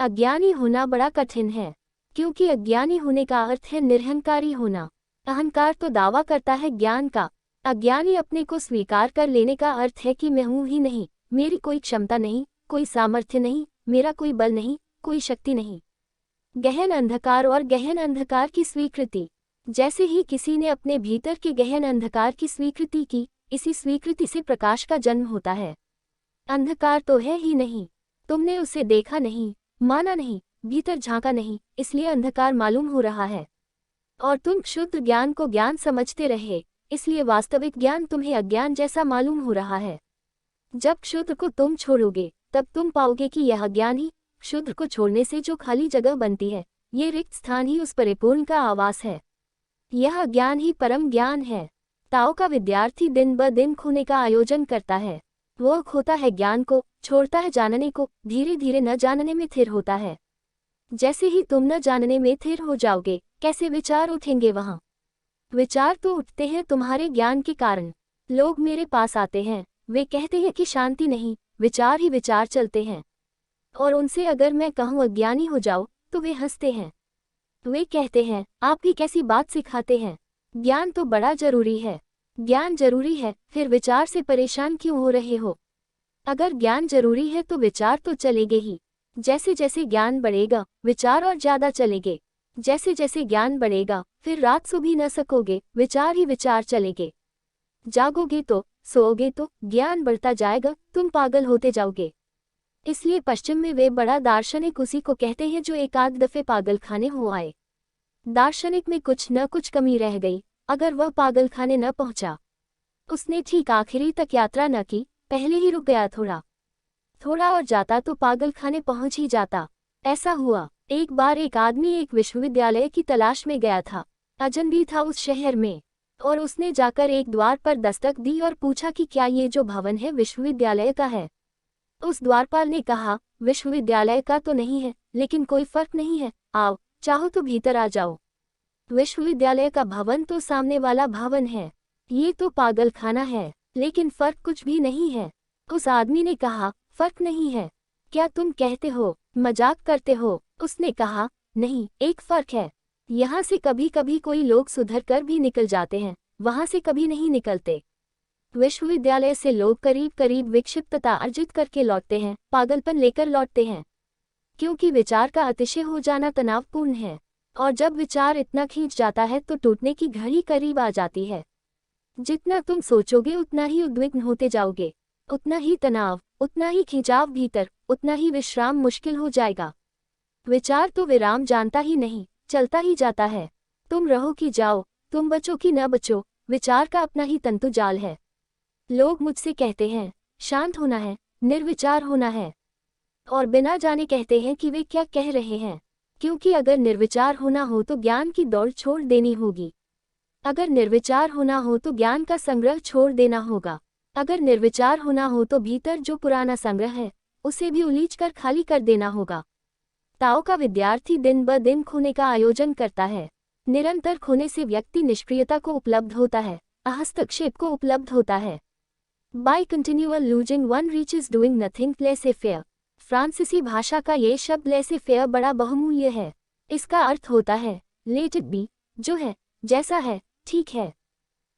Speaker 1: अज्ञानी होना बड़ा कठिन है, क्योंकि अज्ञानी होने का अर्थ है निरहंकारी होना। अहंकार तो दावा करता है ज्ञान का। अज्ञानी अपने को स्वीकार कर लेने का अर्थ है कि मैं हूँ ही नहीं, मेरी कोई क्षमता नहीं, कोई सामर्थ्य नहीं, मेरा कोई बल नहीं, कोई शक्ति नहीं। गहन अंधकार और गहन अंधकार की स्वीकृति। जैसे ही किसी ने अपने भीतर के गहन अंधकार की स्वीकृति की, इसी स्वीकृति से प्रकाश का जन्म होता है। अंधकार तो है ही नहीं, तुमने उसे देखा नहीं, माना नहीं, भीतर झांका नहीं, इसलिए अंधकार मालूम हो रहा है। और तुम शुद्ध ज्ञान को ज्ञान समझते रहे, इसलिए वास्तविक ज्ञान तुम्हें अज्ञान जैसा मालूम हो रहा है। जब शुद्ध को तुम छोड़ोगे, तब तुम पाओगे कि यह अज्ञान ही, शुद्ध को छोड़ने से जो खाली जगह बनती है, ये रिक्त स्थान ही उस परिपूर्ण का आवास है। यह ज्ञान ही परम ज्ञान है। ताओ का विद्यार्थी दिन ब दिन खोने का आयोजन करता है। वह खोता है ज्ञान को, छोड़ता है जानने को, धीरे धीरे न जानने में थिर होता है। जैसे ही तुम न जानने में थिर हो जाओगे, कैसे विचार उठेंगे वहां? विचार तो उठते हैं तुम्हारे ज्ञान के कारण। लोग मेरे पास आते हैं, वे कहते हैं कि शांति नहीं, विचार ही विचार चलते हैं। और उनसे अगर मैं कहूँ अज्ञानी हो जाओ, तो वे हंसते हैं। वे कहते हैं, आप भी कैसी बात सिखाते हैं? ज्ञान तो बड़ा जरूरी है। ज्ञान जरूरी है, फिर विचार से परेशान क्यों हो रहे हो? अगर ज्ञान जरूरी है तो विचार तो चलेंगे ही। जैसे जैसे ज्ञान बढ़ेगा, विचार और ज्यादा चलेंगे। जैसे जैसे ज्ञान बढ़ेगा, फिर रात सो भी न सकोगे, विचार ही विचार चलेंगे। जागोगे तो, सोओगे तो, ज्ञान बढ़ता जाएगा, तुम पागल होते जाओगे। इसलिए पश्चिम में वे बड़ा दार्शनिक उसी को कहते हैं जो एक आध दफे पागल खाने हो आए। दार्शनिक में कुछ न कुछ कमी रह गई, अगर वह पागल खाने न पहुंचा। उसने ठीक आखिरी तक यात्रा न की, पहले ही रुक गया थोड़ा और जाता तो पागल खाने पहुंच ही जाता। ऐसा हुआ, एक बार एक आदमी एक विश्वविद्यालय की तलाश में गया था। अजनबी था उस शहर में, और उसने जाकर एक द्वार पर दस्तक दी और पूछा कि क्या ये जो भवन है विश्वविद्यालय का है? उस द्वारपाल ने कहा, विश्वविद्यालय का तो नहीं है, लेकिन कोई फर्क नहीं है, आओ, चाहो तो भीतर आ जाओ। विश्वविद्यालय का भवन तो सामने वाला भवन है, ये तो पागल खाना है, लेकिन फर्क कुछ भी नहीं है। उस आदमी ने कहा, फर्क नहीं है, क्या तुम कहते हो, मजाक करते हो? उसने कहा, नहीं, एक फर्क है। यहाँ से कभी कभी कोई लोग सुधर कर भी निकल जाते हैं, वहाँ से कभी नहीं निकलते। विश्वविद्यालय से लोग करीब करीब विक्षिप्तता अर्जित करके लौटते हैं, पागलपन लेकर लौटते हैं, क्योंकि विचार का अतिशय हो जाना तनावपूर्ण है। और जब विचार इतना खींच जाता है तो टूटने की घड़ी करीब आ जाती है। जितना तुम सोचोगे उतना ही उद्विग्न होते जाओगे, उतना ही तनाव, उतना ही खिंचाव भीतर, उतना ही विश्राम मुश्किल हो जाएगा। विचार तो विराम जानता ही नहीं, चलता ही जाता है। तुम रहो कि जाओ, तुम बचो कि न बचो, विचार का अपना ही तंतु जाल है। लोग मुझसे कहते हैं, शांत होना है, निर्विचार होना है, और बिना जाने कहते हैं कि वे क्या कह रहे हैं, क्योंकि अगर निर्विचार होना हो तो ज्ञान की दौड़ छोड़ देनी होगी। अगर निर्विचार होना हो तो ज्ञान का संग्रह छोड़ देना होगा। अगर निर्विचार होना हो तो भीतर जो पुराना संग्रह है उसे भी उलीच कर खाली कर देना होगा। ताओ का विद्यार्थी दिन ब दिन खोने का आयोजन करता है। निरंतर खोने से व्यक्ति निष्क्रियता को उपलब्ध होता है, हस्तक्षेप को उपलब्ध होता है। By continual losing one reaches doing nothing laissez faire. फ्रांसीसी भाषा का ये शब्द लेसे फेयर बड़ा बहुमूल्य है। इसका अर्थ होता है लेट इट बी, जो है, जैसा है, ठीक है।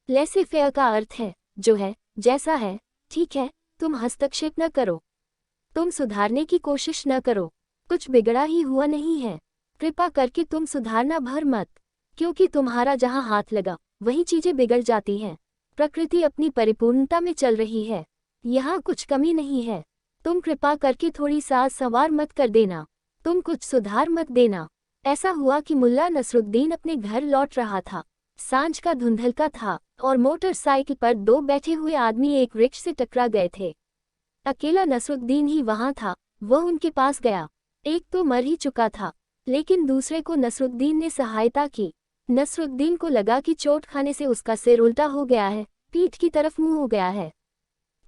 Speaker 1: लेसे फेयर का अर्थ है जो है, जैसा है, ठीक है। तुम हस्तक्षेप न करो, तुम सुधारने की कोशिश न करो, कुछ बिगड़ा ही हुआ नहीं है। कृपा करके तुम सुधारना भर मत, क्योंकि तुम्हारा जहां हाथ लगा वही चीजें बिगड़ जाती हैं। प्रकृति अपनी परिपूर्णता में चल रही है, यहाँ कुछ कमी नहीं है। तुम कृपा करके थोड़ी साज संवार मत कर देना, तुम कुछ सुधार मत देना। ऐसा हुआ कि मुल्ला नसरुद्दीन अपने घर लौट रहा था। सांझ का धुंधलका था और मोटरसाइकिल पर दो बैठे हुए आदमी एक वृक्ष से टकरा गए थे। अकेला नसरुद्दीन ही वहां था। वह उनके पास गया। एक तो मर ही चुका था, लेकिन दूसरे को नसरुद्दीन ने सहायता की। नसरुद्दीन को लगा कि चोट खाने से उसका सिर उल्टा हो गया है, पीठ की तरफ मुंह हो गया है,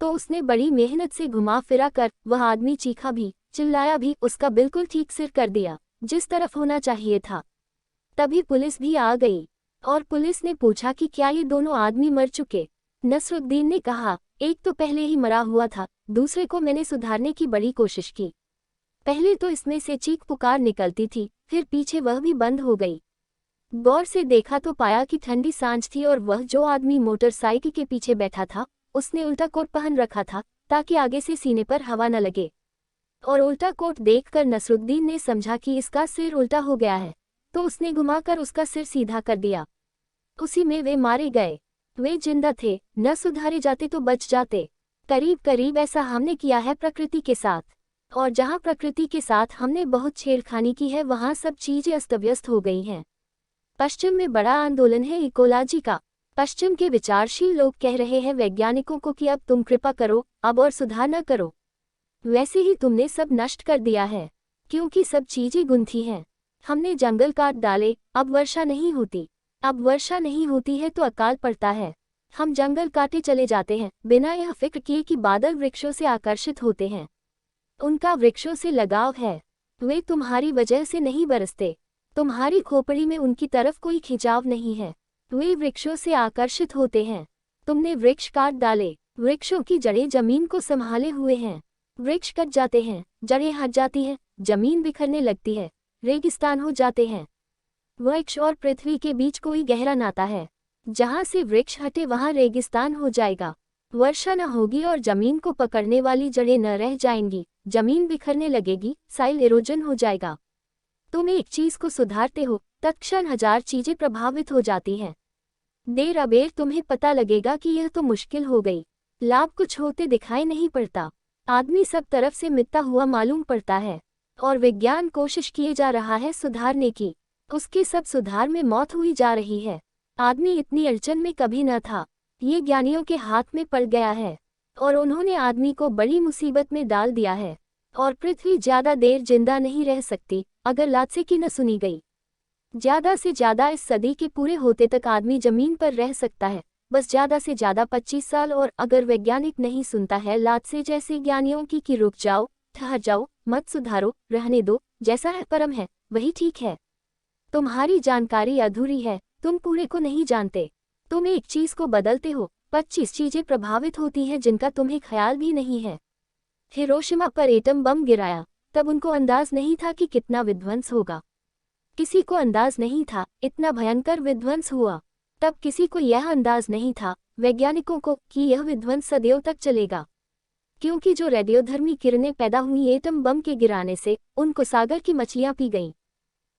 Speaker 1: तो उसने बड़ी मेहनत से घुमा फिरा कर वह आदमी चीखा भी, चिल्लाया भी, उसका बिल्कुल ठीक सिर कर दिया, जिस तरफ होना चाहिए था। तभी पुलिस भी आ गई और पुलिस ने पूछा कि क्या ये दोनों आदमी मर चुके। नसरुद्दीन ने कहा, एक तो पहले ही मरा हुआ था, दूसरे को मैंने सुधारने की बड़ी कोशिश की। पहले तो इसमें से चीख पुकार निकलती थी, फिर पीछे वह भी बंद हो गई। गौर से देखा तो पाया कि ठंडी सांझ थी और वह जो आदमी मोटरसाइकिल के पीछे बैठा था उसने उल्टा कोट पहन रखा था ताकि आगे से सीने पर हवा न लगे। और उल्टा कोट देखकर नसरुद्दीन ने समझा कि इसका सिर उल्टा हो गया है, तो उसने घुमाकर उसका सिर सीधा कर दिया। उसी में वे मारे गए। वे जिंदा थे, न सुधारे जाते तो बच जाते। करीब करीब ऐसा हमने किया है प्रकृति के साथ, और जहाँ प्रकृति के साथ हमने बहुत छेड़खानी की है वहाँ सब चीजें अस्तव्यस्त हो गई हैं। पश्चिम में बड़ा आंदोलन है इकोलॉजी का। पश्चिम के विचारशील लोग कह रहे हैं वैज्ञानिकों को कि अब तुम कृपा करो, अब और सुधार न करो। वैसे ही तुमने सब नष्ट कर दिया है, क्योंकि सब चीजें गुंथी हैं। हमने जंगल काट डाले, अब वर्षा नहीं होती। अब वर्षा नहीं होती है तो अकाल पड़ता है। हम जंगल काटे चले जाते हैं बिना यह फिक्र किए कि बादल वृक्षों से आकर्षित होते हैं। उनका वृक्षों से लगाव है। वे तुम्हारी वजह से नहीं बरसते। तुम्हारी खोपड़ी में उनकी तरफ कोई खिंचाव नहीं है। वे वृक्षों से आकर्षित होते हैं। तुमने वृक्ष काट डाले। वृक्षों की जड़ें जमीन को संभाले हुए हैं। वृक्ष कट जाते हैं, जड़ें हट जाती हैं, जमीन बिखरने लगती है, रेगिस्तान हो जाते हैं। वृक्ष और पृथ्वी के बीच कोई गहरा नाता है। जहाँ से वृक्ष हटे वहाँ रेगिस्तान हो जाएगा। वर्षा न होगी और जमीन को पकड़ने वाली जड़ें न रह जाएंगी, जमीन बिखरने लगेगी, साइल इरोजन हो जाएगा। तुम एक चीज को सुधारते हो, तत्क्षण हजार चीजें प्रभावित हो जाती हैं। देर अबेर तुम्हें पता लगेगा कि यह तो मुश्किल हो गई। लाभ कुछ होते दिखाई नहीं पड़ता। आदमी सब तरफ से मिटता हुआ मालूम पड़ता है, और विज्ञान कोशिश किए जा रहा है सुधारने की। उसके सब सुधार में मौत हुई जा रही है। आदमी इतनी अड़चन में कभी न था। ये ज्ञानियों के हाथ में पड़ गया है, और उन्होंने आदमी को बड़ी मुसीबत में डाल दिया है। और पृथ्वी ज्यादा देर जिंदा नहीं रह सकती अगर लादसे की न सुनी गई। ज्यादा से ज्यादा इस सदी के पूरे होते तक आदमी जमीन पर रह सकता है, बस ज्यादा से ज्यादा 25 साल। और अगर वैज्ञानिक नहीं सुनता है लादसे जैसे ज्ञानियों की कि रुक जाओ, ठहर जाओ, मत सुधारो, रहने दो, जैसा है परम है वही ठीक है। तुम्हारी जानकारी अधूरी है, तुम पूरे को नहीं जानते। तुम एक चीज को बदलते हो, 25 चीजें प्रभावित होती हैं जिनका तुम्हें ख्याल भी नहीं है। हिरोशिमा पर एटम बम गिराया, तब उनको अंदाज नहीं था कि कितना विध्वंस होगा। किसी को अंदाज नहीं था इतना भयंकर विध्वंस हुआ। तब किसी को यह अंदाज नहीं था, वैज्ञानिकों को, कि यह विध्वंस सदियों तक चलेगा। क्योंकि जो रेडियोधर्मी किरणें पैदा हुई एटम बम के गिराने से, उनको सागर की मछलियां पी गईं।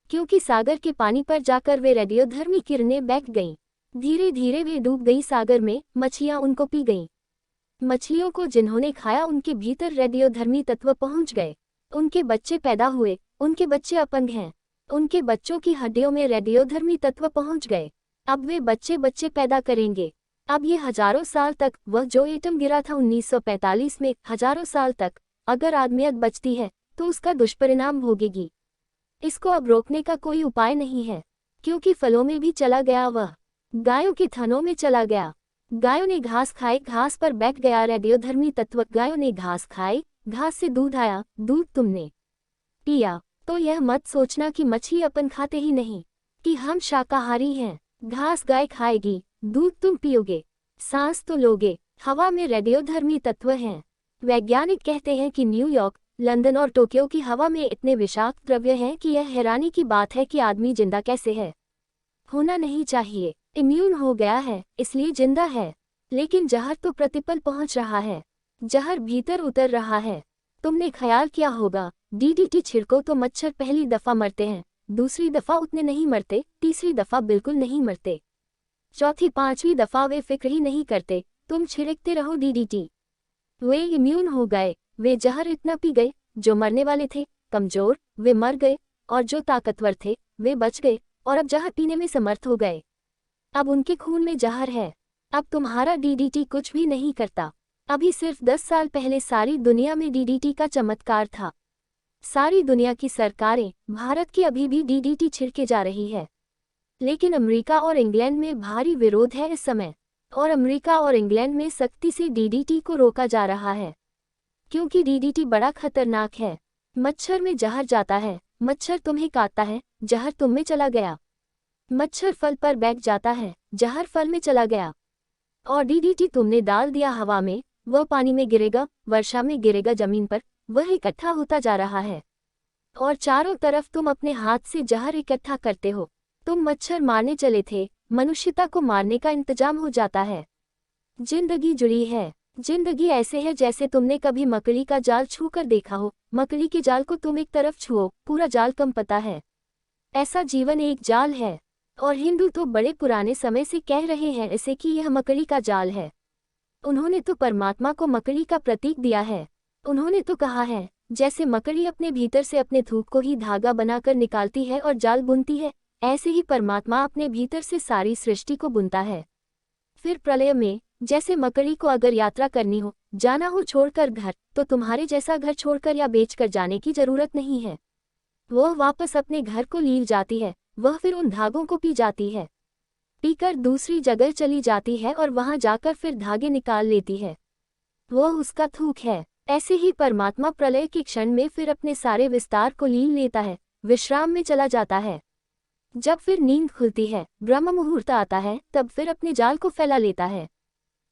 Speaker 1: क्योंकि सागर के पानी पर जाकर वे रेडियोधर्मी किरणें बैठ गईं। धीरे धीरे वे डूब गई सागर में, मछलियां उनको पी गईं। मछलियों को जिन्होंने खाया उनके भीतर रेडियोधर्मी तत्व पहुंच गए। उनके बच्चे पैदा हुए, उनके बच्चे अपंग हैं। उनके बच्चों की हड्डियों में रेडियोधर्मी तत्व पहुंच गए। अब वे बच्चे बच्चे पैदा करेंगे। अब ये हजारों साल तक, वह जो एटम गिरा था 1945 में, हजारों साल तक अगर आदमियत बचती है तो उसका दुष्परिणाम भोगेगी। इसको अब रोकने का कोई उपाय नहीं है, क्योंकि फलों में भी चला गया, वह गायों के थनों में चला गया। गायों ने घास खाए, घास पर बैठ गया रेडियोधर्मी तत्व। गायों ने घास खाई, घास से दूध आया, दूध तुमने पिया। तो यह मत सोचना कि मछली अपन खाते ही नहीं, कि हम शाकाहारी हैं। घास गाय खाएगी, दूध तुम पियोगे, सांस तो लोगे। हवा में रेडियोधर्मी तत्व हैं। वैज्ञानिक कहते हैं कि न्यूयॉर्क, लंदन और टोक्यो की हवा में इतने विषाक्त द्रव्य हैं कि यह हैरानी की बात है कि आदमी जिंदा कैसे है। होना नहीं चाहिए। इम्यून हो गया है इसलिए जिंदा है, लेकिन जहर तो प्रतिपल पहुंच रहा है। जहर भीतर उतर रहा है। तुमने ख्याल किया होगा, डीडीटी छिड़को तो मच्छर पहली दफा मरते हैं, दूसरी दफा उतने नहीं मरते, तीसरी दफा बिल्कुल नहीं मरते, चौथी पांचवी दफा वे फिक्र ही नहीं करते। तुम छिड़कते रहो डीडीटी। वे इम्यून हो गए। वे जहर इतना पी गए, जो मरने वाले थे कमजोर वे मर गए, और जो ताकतवर थे वे बच गए और अब जहर पीने में समर्थ हो गए। अब उनके खून में जहर है। अब तुम्हारा डीडीटी कुछ भी नहीं करता। अभी सिर्फ 10 साल पहले सारी दुनिया में डीडीटी का चमत्कार था। सारी दुनिया की सरकारें, भारत की अभी भी डीडीटी छिड़के जा रही है। लेकिन अमेरिका और इंग्लैंड में भारी विरोध है इस समय, और अमेरिका और इंग्लैंड में सख्ती से डीडीटी को रोका जा रहा है, क्योंकि डीडीटी बड़ा खतरनाक है। मच्छर में जहर जाता है, मच्छर तुम्हें काटता है, जहर तुम में चला गया। मच्छर फल पर बैठ जाता है, जहर फल में चला गया। और डीडीटी तुमने डाल दिया हवा में, वह पानी में गिरेगा, वर्षा में गिरेगा, जमीन पर वह इकट्ठा होता जा रहा है। और चारों तरफ तुम अपने हाथ से जहर इकट्ठा करते हो। तुम मच्छर मारने चले थे, मनुष्यता को मारने का इंतजाम हो जाता है। जिंदगी जुड़ी है। जिंदगी ऐसे है जैसे तुमने कभी मकड़ी का जाल छू कर देखा हो। मकड़ी के जाल को तुम एक तरफ छुओ, पूरा जाल कंपता है। ऐसा जीवन एक जाल है। और हिंदू तो बड़े पुराने समय से कह रहे हैं इसे कि यह मकड़ी का जाल है। उन्होंने तो परमात्मा को मकड़ी का प्रतीक दिया है। उन्होंने तो कहा है, जैसे मकड़ी अपने भीतर से अपने थूक को ही धागा बनाकर निकालती है और जाल बुनती है, ऐसे ही परमात्मा अपने भीतर से सारी सृष्टि को बुनता है। फिर प्रलय में, जैसे मकड़ी को अगर यात्रा करनी हो, जाना हो छोड़कर घर, तो तुम्हारे जैसा घर छोड़कर या बेचकर जाने की जरूरत नहीं है। वह वापस अपने घर को लील जाती है। वह फिर उन धागों को पी जाती है, पीकर दूसरी जगह चली जाती है और वहां जाकर फिर धागे निकाल लेती है। वह उसका थूक है। ऐसे ही परमात्मा प्रलय के क्षण में फिर अपने सारे विस्तार को लील लेता है, विश्राम में चला जाता है। जब फिर नींद खुलती है, ब्रह्म मुहूर्त आता है, तब फिर अपने जाल को फैला लेता है।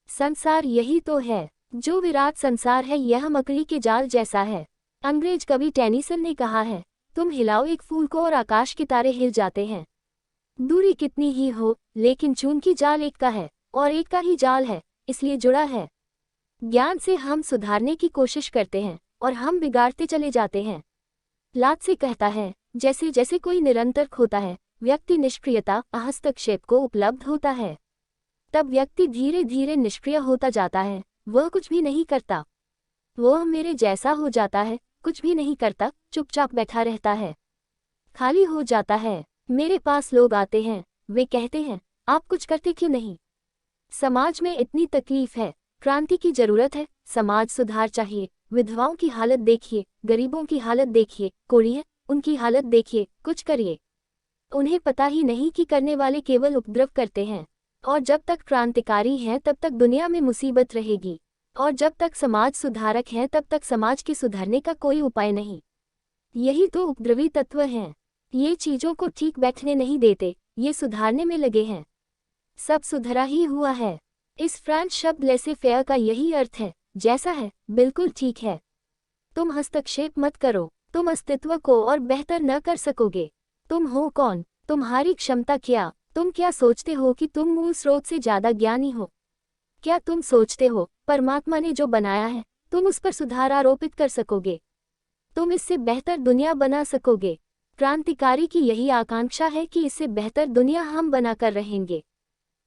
Speaker 1: संसार यही तो है। जो विराट संसार है यह मकड़ी के जाल जैसा है। अंग्रेज कवि टेनिसन ने कहा है, तुम हिलाओ एक फूल को और आकाश के तारे हिल जाते हैं। दूरी कितनी ही हो, लेकिन चून की जाल एक का है और एक का ही जाल है, इसलिए जुड़ा है। ज्ञान से हम सुधारने की कोशिश करते हैं और हम बिगाड़ते चले जाते हैं। लात से कहता है, जैसे जैसे कोई निरंतर खोता है, व्यक्ति निष्क्रियता हस्तक्षेप को उपलब्ध होता है, तब व्यक्ति धीरे धीरे निष्क्रिय होता जाता है। वह कुछ भी नहीं करता। वह मेरे जैसा हो जाता है, कुछ भी नहीं करता, चुपचाप बैठा रहता है, खाली हो जाता है। मेरे पास लोग आते हैं, वे कहते हैं, आप कुछ करते क्यों नहीं? समाज में इतनी तकलीफ है, क्रांति की जरूरत है, समाज सुधार चाहिए। विधवाओं की हालत देखिए, गरीबों की हालत देखिए, कोढ़ी है उनकी हालत देखिए, कुछ करिए। उन्हें पता ही नहीं कि करने वाले केवल उपद्रव करते हैं। और जब तक क्रांतिकारी हैं तब तक दुनिया में मुसीबत रहेगी, और जब तक समाज सुधारक हैं तब तक समाज के सुधरने का कोई उपाय नहीं। यही तो उपद्रवी तत्व हैं। ये चीजों को ठीक बैठने नहीं देते, ये सुधारने में लगे हैं। सब सुधरा ही हुआ है। इस फ्रेंच शब्द लेसे फेयर का यही अर्थ है, जैसा है बिल्कुल ठीक है। तुम हस्तक्षेप मत करो, तुम अस्तित्व को और बेहतर न कर सकोगे। तुम हो कौन, तुम्हारी क्षमता क्या, तुम क्या सोचते हो कि तुम मूल स्रोत से ज्यादा ज्ञानी हो? क्या तुम सोचते हो परमात्मा ने जो बनाया है तुम उस पर सुधार आरोपित कर सकोगे? तुम इससे बेहतर दुनिया बना सकोगे? क्रांतिकारी की यही आकांक्षा है कि इससे बेहतर दुनिया हम बनाकर रहेंगे।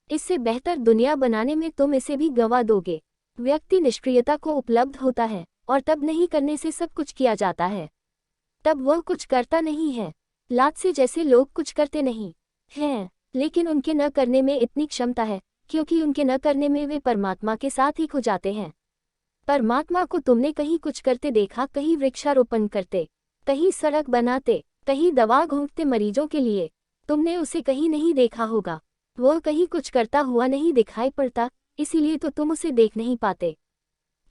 Speaker 1: इससे बेहतर दुनिया बनाने में तुम इसे भी गंवा दोगे। व्यक्ति निष्क्रियता को उपलब्ध होता है और तब नहीं करने से सब कुछ किया जाता है। तब वह कुछ करता नहीं है। लात से जैसे लोग कुछ करते नहीं हैं, लेकिन उनके न करने में इतनी क्षमता है क्योंकि उनके न करने में वे परमात्मा के साथ ही खो जाते हैं। परमात्मा को तुमने कहीं कुछ करते देखा, कहीं वृक्षारोपण करते, कहीं सड़क बनाते, कहीं दवा घोंटते मरीजों के लिए। तुमने उसे कहीं नहीं देखा होगा। वह कहीं कुछ करता हुआ नहीं दिखाई पड़ता, इसीलिए तो तुम उसे देख नहीं पाते,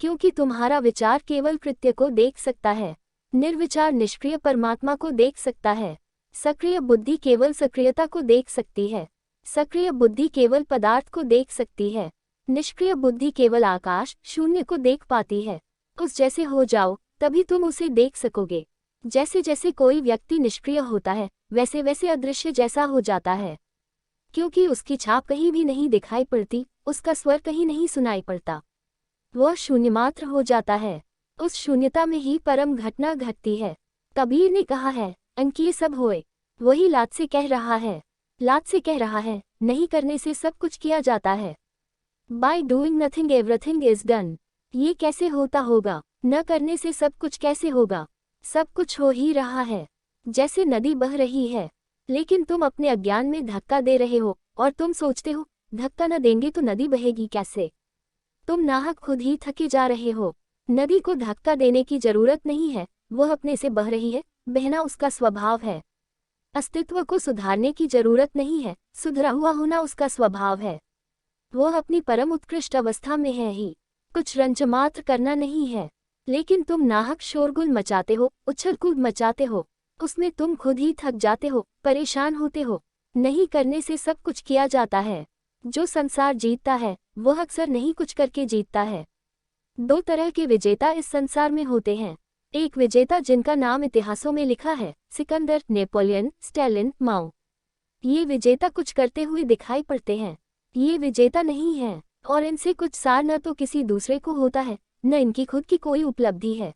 Speaker 1: क्योंकि तुम्हारा विचार केवल कृत्य को देख सकता है। निर्विचार निष्क्रिय परमात्मा को देख सकता है। सक्रिय बुद्धि केवल सक्रियता को देख सकती है। सक्रिय बुद्धि केवल पदार्थ को देख सकती है। निष्क्रिय बुद्धि केवल आकाश शून्य को देख पाती है। उस जैसे हो जाओ, तभी तुम उसे देख सकोगे। जैसे जैसे कोई व्यक्ति निष्क्रिय होता है, वैसे वैसे अदृश्य जैसा हो जाता है, क्योंकि उसकी छाप कहीं भी नहीं दिखाई पड़ती, उसका स्वर कहीं नहीं सुनाई पड़ता। वह शून्य मात्र हो जाता है। उस शून्यता में ही परम घटना घटती है। कबीर ने कहा है, अंकिय सब होए। वही लात से कह रहा है। लात से कह रहा है, नहीं करने से सब कुछ किया जाता है। By doing nothing everything is done. ये कैसे होता होगा? न करने से सब कुछ कैसे होगा? सब कुछ हो ही रहा है। जैसे नदी बह रही है, लेकिन तुम अपने अज्ञान में धक्का दे रहे हो और तुम सोचते हो धक्का न देंगे तो नदी बहेगी कैसे। तुम नाहक खुद ही थके जा रहे हो। नदी को धक्का देने की जरूरत नहीं है, वह अपने से बह रही है, बहना उसका स्वभाव है। अस्तित्व को सुधारने की जरूरत नहीं है, सुधरा हुआ होना उसका स्वभाव है। वह अपनी परम उत्कृष्ट अवस्था में है ही, कुछ रंज मात्र करना नहीं है। लेकिन तुम नाहक शोरगुल मचाते हो, उछल कूद मचाते हो, उसमें तुम खुद ही थक जाते हो, परेशान होते हो। नहीं करने से सब कुछ किया जाता है। जो संसार जीतता है वह अक्सर नहीं कुछ करके जीतता है। दो तरह के विजेता इस संसार में होते हैं। एक विजेता जिनका नाम इतिहासों में लिखा है, सिकंदर, नेपोलियन, स्टालिन, माओ। ये विजेता कुछ करते हुए दिखाई पड़ते हैं। ये विजेता नहीं है और इनसे कुछ सार न तो किसी दूसरे को होता है, न इनकी खुद की कोई उपलब्धि है।